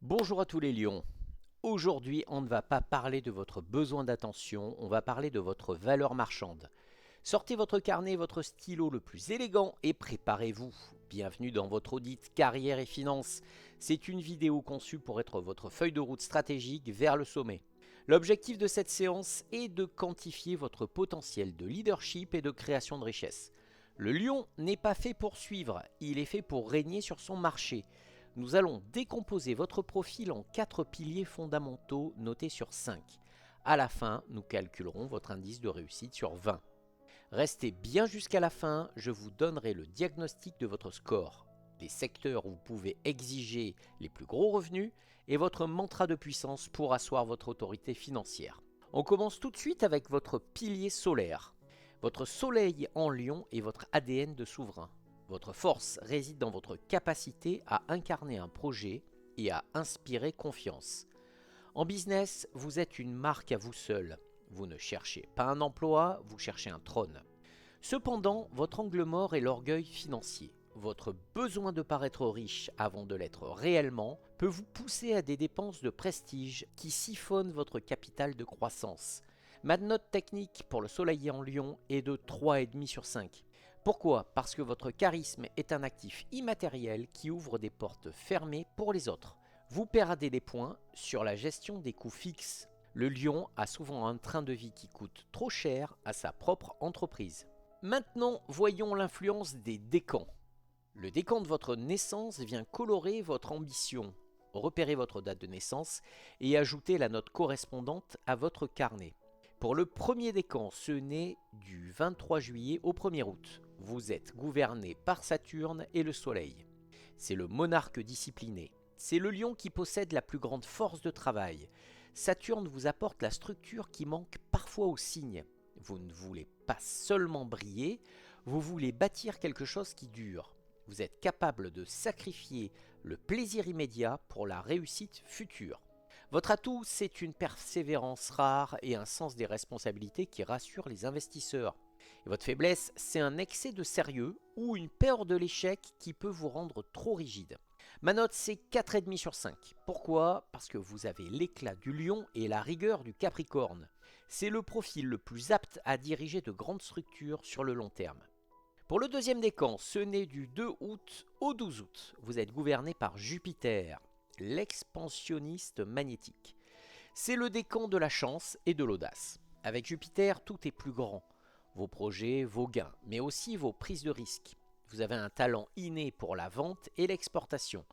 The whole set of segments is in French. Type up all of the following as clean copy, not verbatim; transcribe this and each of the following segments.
Bonjour à tous les lions. Aujourd'hui, on ne va pas parler de votre besoin d'attention, on va parler de votre valeur marchande. Sortez votre carnet et votre stylo le plus élégant et préparez-vous. Bienvenue dans votre audit carrière et finances. C'est une vidéo conçue pour être votre feuille de route stratégique vers le sommet. L'objectif de cette séance est de quantifier votre potentiel de leadership et de création de richesse. Le lion n'est pas fait pour suivre, il est fait pour régner sur son marché. Nous allons décomposer votre profil en 4 piliers fondamentaux notés sur 5. À la fin, nous calculerons votre indice de réussite sur 20. Restez bien jusqu'à la fin, je vous donnerai le diagnostic de votre score, les secteurs où vous pouvez exiger les plus gros revenus et votre mantra de puissance pour asseoir votre autorité financière. On commence tout de suite avec votre pilier solaire. Votre soleil en lion est votre ADN de souverain. Votre force réside dans votre capacité à incarner un projet et à inspirer confiance. En business, vous êtes une marque à vous seul. Vous ne cherchez pas un emploi, vous cherchez un trône. Cependant, votre angle mort est l'orgueil financier. Votre besoin de paraître riche avant de l'être réellement peut vous pousser à des dépenses de prestige qui siphonnent votre capital de croissance. Ma note technique pour le soleil en lion est de 3,5 sur 5. Pourquoi ? Parce que votre charisme est un actif immatériel qui ouvre des portes fermées pour les autres. Vous perdez des points sur la gestion des coûts fixes. Le lion a souvent un train de vie qui coûte trop cher à sa propre entreprise. Maintenant, voyons l'influence des décans. Le décan de votre naissance vient colorer votre ambition. Repérez votre date de naissance et ajoutez la note correspondante à votre carnet. Pour le premier décan, ce n'est du 23 juillet au 1er août. Vous êtes gouverné par Saturne et le Soleil. C'est le monarque discipliné. C'est le lion qui possède la plus grande force de travail. Saturne vous apporte la structure qui manque parfois aux signes. Vous ne voulez pas seulement briller, vous voulez bâtir quelque chose qui dure. Vous êtes capable de sacrifier le plaisir immédiat pour la réussite future. Votre atout, c'est une persévérance rare et un sens des responsabilités qui rassure les investisseurs. Et votre faiblesse, c'est un excès de sérieux ou une peur de l'échec qui peut vous rendre trop rigide. Ma note, c'est 4,5 sur 5. Pourquoi ? Parce que vous avez l'éclat du lion et la rigueur du capricorne. C'est le profil le plus apte à diriger de grandes structures sur le long terme. Pour le deuxième décan, ce n'est du 2 août au 12 août. Vous êtes gouverné par Jupiter, l'expansionniste magnétique. C'est le décan de la chance et de l'audace. Avec Jupiter, tout est plus grand. Vos projets, vos gains, mais aussi vos prises de risques. Vous avez un talent inné pour la vente et l'exportation.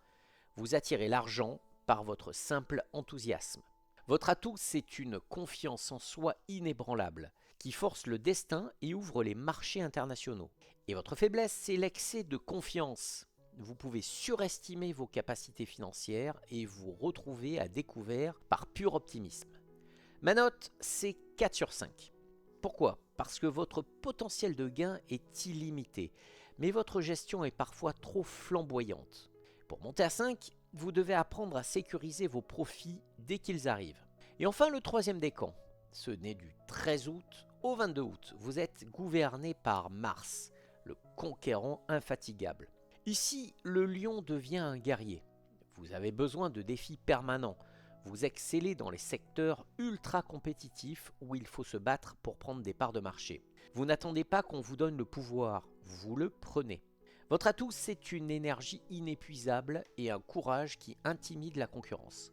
Vous attirez l'argent par votre simple enthousiasme. Votre atout, c'est une confiance en soi inébranlable, qui force le destin et ouvre les marchés internationaux. Et votre faiblesse, c'est l'excès de confiance. Vous pouvez surestimer vos capacités financières et vous retrouver à découvert par pur optimisme. Ma note, c'est 4 sur 5. Pourquoi ? Parce que votre potentiel de gain est illimité, mais votre gestion est parfois trop flamboyante. Pour monter à 5, vous devez apprendre à sécuriser vos profits dès qu'ils arrivent. Et enfin, le troisième décan. Ce n'est du 13 août au 22 août. Vous êtes gouverné par Mars, le conquérant infatigable. Ici, le lion devient un guerrier. Vous avez besoin de défis permanents. Vous excellez dans les secteurs ultra compétitifs où il faut se battre pour prendre des parts de marché. Vous n'attendez pas qu'on vous donne le pouvoir, vous le prenez. Votre atout, c'est une énergie inépuisable et un courage qui intimide la concurrence.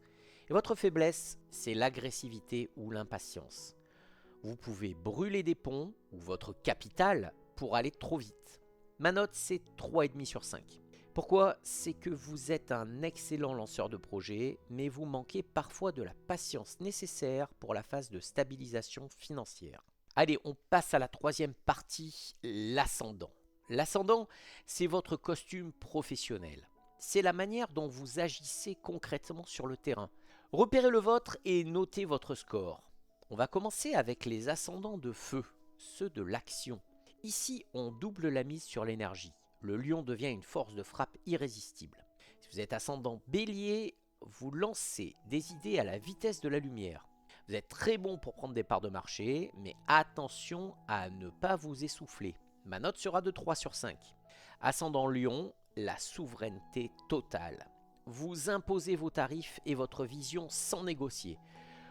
Et votre faiblesse, c'est l'agressivité ou l'impatience. Vous pouvez brûler des ponts ou votre capital pour aller trop vite. Ma note, c'est 3,5 sur 5. Pourquoi ? C'est que vous êtes un excellent lanceur de projet, mais vous manquez parfois de la patience nécessaire pour la phase de stabilisation financière. Allez, on passe à la troisième partie, l'ascendant. L'ascendant, c'est votre costume professionnel. C'est la manière dont vous agissez concrètement sur le terrain. Repérez le vôtre et notez votre score. On va commencer avec les ascendants de feu, ceux de l'action. Ici, on double la mise sur l'énergie. Le lion devient une force de frappe irrésistible. Si vous êtes ascendant bélier, vous lancez des idées à la vitesse de la lumière. Vous êtes très bon pour prendre des parts de marché, mais attention à ne pas vous essouffler. Ma note sera de 3 sur 5. Ascendant lion, la souveraineté totale. vous imposez vos tarifs et votre vision sans négocier.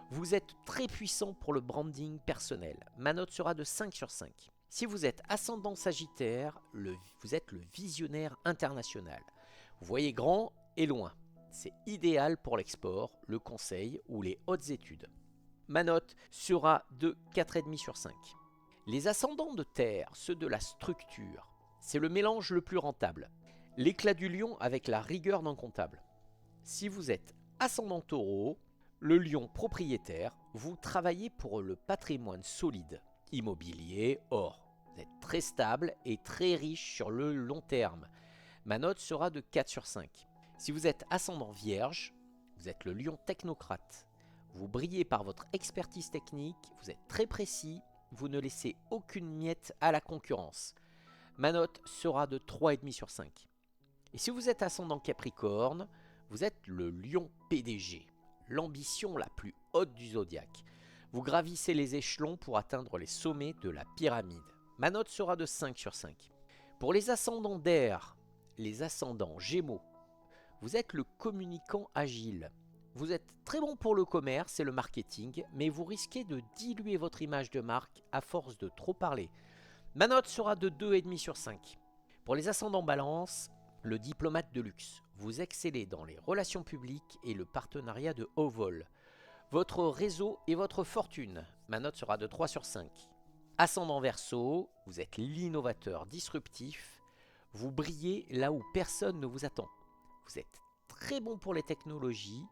Vous êtes très puissant pour le branding personnel. Ma note sera de 5 sur 5. Si vous êtes ascendant Sagittaire, vous êtes le visionnaire international. Vous voyez grand et loin. C'est idéal pour l'export, le conseil ou les hautes études. Ma note sera de 4,5 sur 5. Les ascendants de terre, ceux de la structure, c'est le mélange le plus rentable. L'éclat du lion avec la rigueur d'un comptable. Si vous êtes ascendant taureau, le lion propriétaire, vous travaillez pour le patrimoine solide, immobilier, or. Vous êtes très stable et très riche sur le long terme. Ma note sera de 4 sur 5. Si vous êtes ascendant vierge, vous êtes le lion technocrate. Vous brillez par votre expertise technique, vous êtes très précis, vous ne laissez aucune miette à la concurrence. Ma note sera de 3,5 sur 5. Et si vous êtes ascendant Capricorne, vous êtes le lion PDG, l'ambition la plus haute du zodiaque. Vous gravissez les échelons pour atteindre les sommets de la pyramide. Ma note sera de 5 sur 5. Pour les ascendants d'air, les ascendants Gémeaux, vous êtes le communicant agile. Vous êtes très bon pour le commerce et le marketing, mais vous risquez de diluer votre image de marque à force de trop parler. Ma note sera de 2,5 sur 5. Pour les ascendants Balance, le diplomate de luxe. Vous excellez dans les relations publiques et le partenariat de haut vol. Votre réseau et votre fortune. Ma note sera de 3 sur 5. Ascendant Verseau, vous êtes l'innovateur disruptif. Vous brillez là où personne ne vous attend. Vous êtes très bon pour les technologies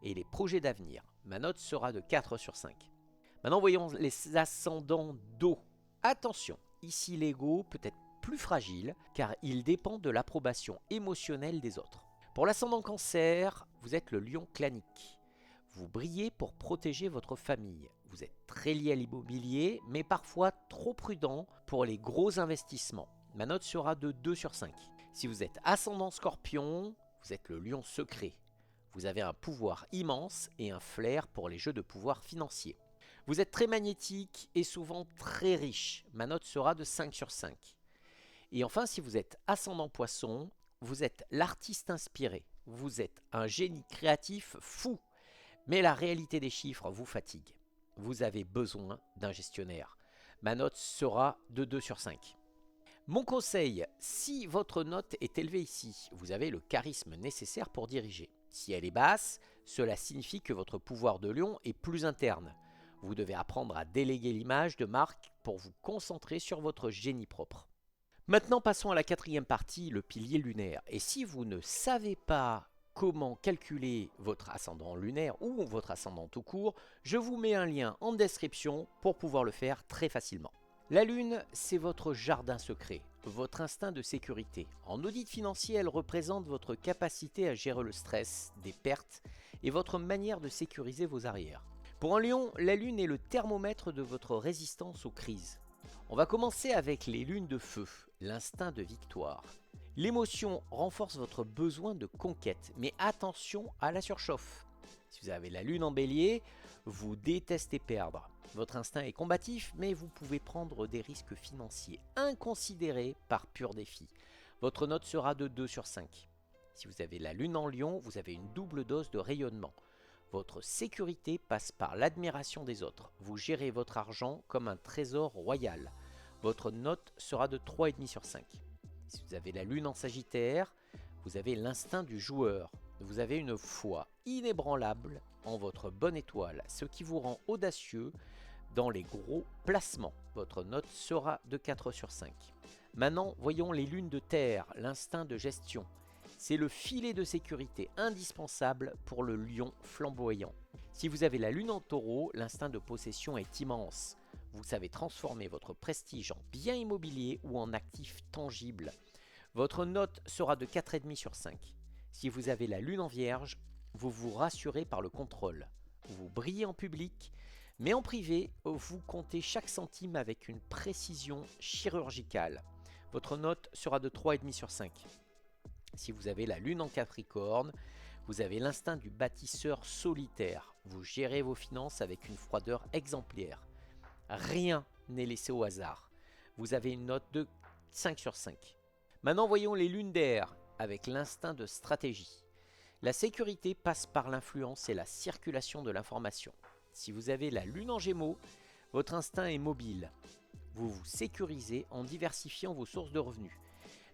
et les projets d'avenir. Ma note sera de 4 sur 5. Maintenant, voyons les ascendants d'eau. Attention, ici l'ego peut être plus fragile car il dépend de l'approbation émotionnelle des autres. Pour l'ascendant Cancer, vous êtes le lion clanique. Vous brillez pour protéger votre famille. Vous êtes très lié à l'immobilier, mais parfois trop prudent pour les gros investissements. Ma note sera de 2 sur 5. Si vous êtes ascendant Scorpion, vous êtes le lion secret. Vous avez un pouvoir immense et un flair pour les jeux de pouvoir financier. Vous êtes très magnétique et souvent très riche. Ma note sera de 5 sur 5. Et enfin, si vous êtes ascendant Poisson, vous êtes l'artiste inspiré. Vous êtes un génie créatif fou. Mais la réalité des chiffres vous fatigue. Vous avez besoin d'un gestionnaire. Ma note sera de 2 sur 5. Mon conseil, si votre note est élevée ici, vous avez le charisme nécessaire pour diriger. Si elle est basse, cela signifie que votre pouvoir de lion est plus interne. Vous devez apprendre à déléguer l'image de marque pour vous concentrer sur votre génie propre. Maintenant, passons à la quatrième partie, le pilier lunaire. Et si vous ne savez pas comment calculer votre ascendant lunaire ou votre ascendant tout court, je vous mets un lien en description pour pouvoir le faire très facilement. La lune, c'est votre jardin secret, votre instinct de sécurité. En audit financier, elle représente votre capacité à gérer le stress, des pertes et votre manière de sécuriser vos arrières. Pour un lion, la lune est le thermomètre de votre résistance aux crises. On va commencer avec les lunes de feu, l'instinct de victoire. L'émotion renforce votre besoin de conquête, mais attention à la surchauffe. Si vous avez la lune en bélier, vous détestez perdre. Votre instinct est combatif, mais vous pouvez prendre des risques financiers inconsidérés par pur défi. Votre note sera de 2 sur 5. Si vous avez la lune en lion, vous avez une double dose de rayonnement. Votre sécurité passe par l'admiration des autres. Vous gérez votre argent comme un trésor royal. Votre note sera de 3,5 sur 5. Si vous avez la lune en Sagittaire, vous avez l'instinct du joueur. Vous avez une foi inébranlable en votre bonne étoile, ce qui vous rend audacieux dans les gros placements. Votre note sera de 4 sur 5. Maintenant, voyons les lunes de terre, l'instinct de gestion. C'est le filet de sécurité indispensable pour le lion flamboyant. Si vous avez la lune en taureau, l'instinct de possession est immense. Vous savez transformer votre prestige en bien immobilier ou en actif tangible. Votre note sera de 4,5 sur 5. Si vous avez la lune en vierge, vous vous rassurez par le contrôle. Vous brillez en public, mais en privé, vous comptez chaque centime avec une précision chirurgicale. Votre note sera de 3,5 sur 5. Si vous avez la lune en Capricorne, vous avez l'instinct du bâtisseur solitaire. Vous gérez vos finances avec une froideur exemplaire. Rien n'est laissé au hasard. Vous avez une note de 5 sur 5. Maintenant, voyons les lunes d'air avec l'instinct de stratégie. La sécurité passe par l'influence et la circulation de l'information. Si vous avez la lune en Gémeaux, votre instinct est mobile. Vous vous sécurisez en diversifiant vos sources de revenus.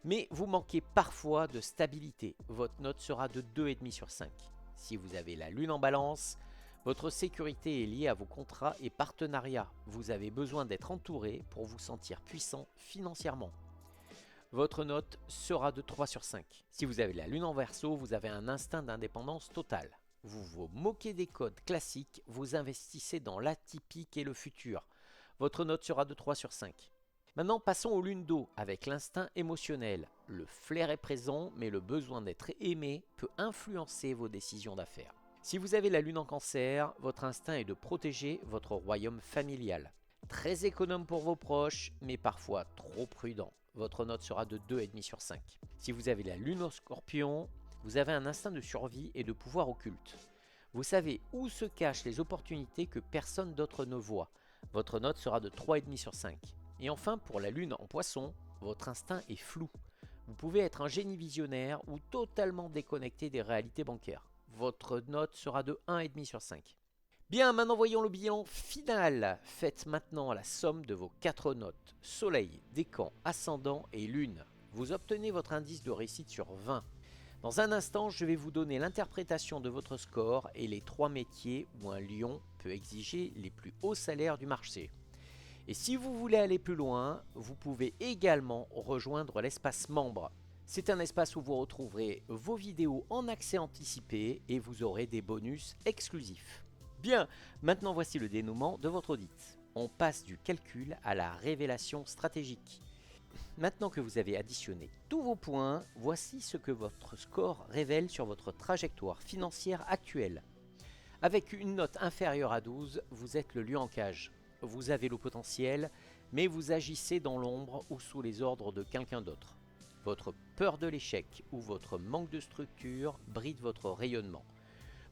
Mais vous manquez parfois de stabilité. Votre note sera de 2,5 sur 5. Si vous avez la lune en Balance, votre sécurité est liée à vos contrats et partenariats. Vous avez besoin d'être entouré pour vous sentir puissant financièrement. Votre note sera de 3 sur 5. Si vous avez la lune en Verseau, vous avez un instinct d'indépendance totale. Vous vous moquez des codes classiques, vous investissez dans l'atypique et le futur. Votre note sera de 3 sur 5. Maintenant, passons aux lunes d'eau avec l'instinct émotionnel. Le flair est présent, mais le besoin d'être aimé peut influencer vos décisions d'affaires. Si vous avez la lune en Cancer, votre instinct est de protéger votre royaume familial. Très économe pour vos proches, mais parfois trop prudent. Votre note sera de 2,5 sur 5. Si vous avez la lune au Scorpion, vous avez un instinct de survie et de pouvoir occulte. Vous savez où se cachent les opportunités que personne d'autre ne voit. Votre note sera de 3,5 sur 5. Et enfin, pour la lune en Poisson, votre instinct est flou. Vous pouvez être un génie visionnaire ou totalement déconnecté des réalités bancaires. Votre note sera de 1,5 sur 5. Bien, maintenant voyons le bilan final. Faites maintenant la somme de vos 4 notes. Soleil, décan, ascendant et lune. Vous obtenez votre indice de réussite sur 20. Dans un instant, je vais vous donner l'interprétation de votre score et les 3 métiers où un lion peut exiger les plus hauts salaires du marché. Et si vous voulez aller plus loin, vous pouvez également rejoindre l'espace membre. C'est un espace où vous retrouverez vos vidéos en accès anticipé et vous aurez des bonus exclusifs. Bien, maintenant voici le dénouement de votre audit. On passe du calcul à la révélation stratégique. Maintenant que vous avez additionné tous vos points, voici ce que votre score révèle sur votre trajectoire financière actuelle. Avec une note inférieure à 12, vous êtes le lion en cage. Vous avez le potentiel, mais vous agissez dans l'ombre ou sous les ordres de quelqu'un d'autre. Votre peur de l'échec ou votre manque de structure bride votre rayonnement.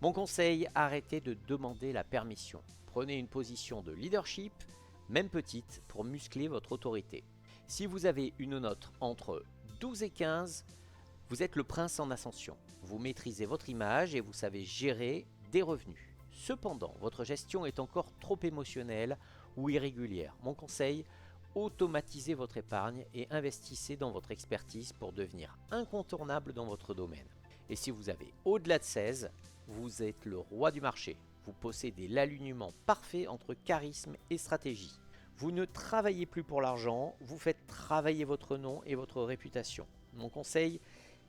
Mon conseil, arrêtez de demander la permission. Prenez une position de leadership, même petite, pour muscler votre autorité. Si vous avez une note entre 12 et 15, vous êtes le prince en ascension. Vous maîtrisez votre image et vous savez gérer des revenus. Cependant, votre gestion est encore trop émotionnelle ou irrégulière. Mon conseil, automatisez votre épargne et investissez dans votre expertise pour devenir incontournable dans votre domaine. Et si vous avez au-delà de 16, vous êtes le roi du marché. Vous possédez l'alignement parfait entre charisme et stratégie. Vous ne travaillez plus pour l'argent, vous faites travailler votre nom et votre réputation. Mon conseil,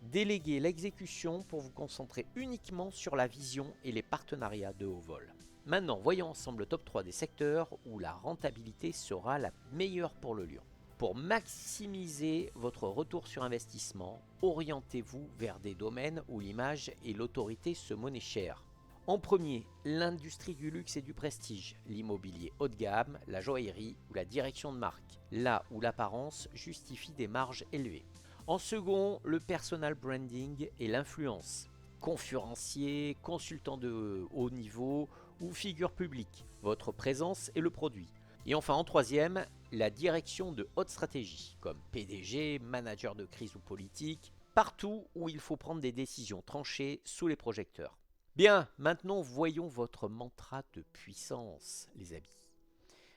déléguez l'exécution pour vous concentrer uniquement sur la vision et les partenariats de haut vol. Maintenant, voyons ensemble le top 3 des secteurs où la rentabilité sera la meilleure pour le lion. Pour maximiser votre retour sur investissement, orientez-vous vers des domaines où l'image et l'autorité se monnaient cher. En premier, l'industrie du luxe et du prestige, l'immobilier haut de gamme, la joaillerie ou la direction de marque, là où l'apparence justifie des marges élevées. En second, le personal branding et l'influence, conférencier, consultant de haut niveau ou figure publique, votre présence et le produit. Et enfin en troisième, la direction de haute stratégie, comme PDG, manager de crise ou politique, partout où il faut prendre des décisions tranchées sous les projecteurs. Bien, maintenant voyons votre mantra de puissance, les amis.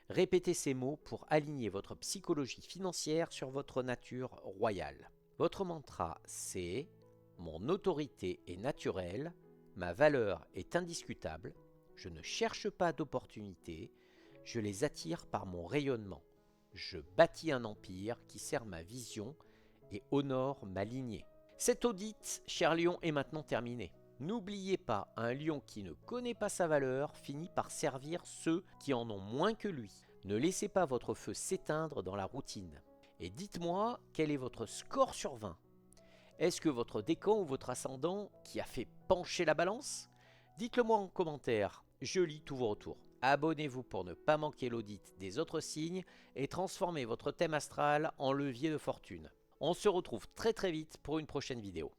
Répétez ces mots pour aligner votre psychologie financière sur votre nature royale. Votre mantra, c'est « Mon autorité est naturelle, ma valeur est indiscutable, je ne cherche pas d'opportunités, je les attire par mon rayonnement. Je bâtis un empire qui sert ma vision et honore ma lignée. » Cet audit, cher lion, est maintenant terminé. N'oubliez pas, un lion qui ne connaît pas sa valeur finit par servir ceux qui en ont moins que lui. Ne laissez pas votre feu s'éteindre dans la routine. Et dites-moi, quel est votre score sur 20 ? Est-ce que votre décan ou votre ascendant qui a fait pencher la balance ? Dites-le moi en commentaire, je lis tous vos retours. Abonnez-vous pour ne pas manquer l'audit des autres signes et transformez votre thème astral en levier de fortune. On se retrouve très vite pour une prochaine vidéo.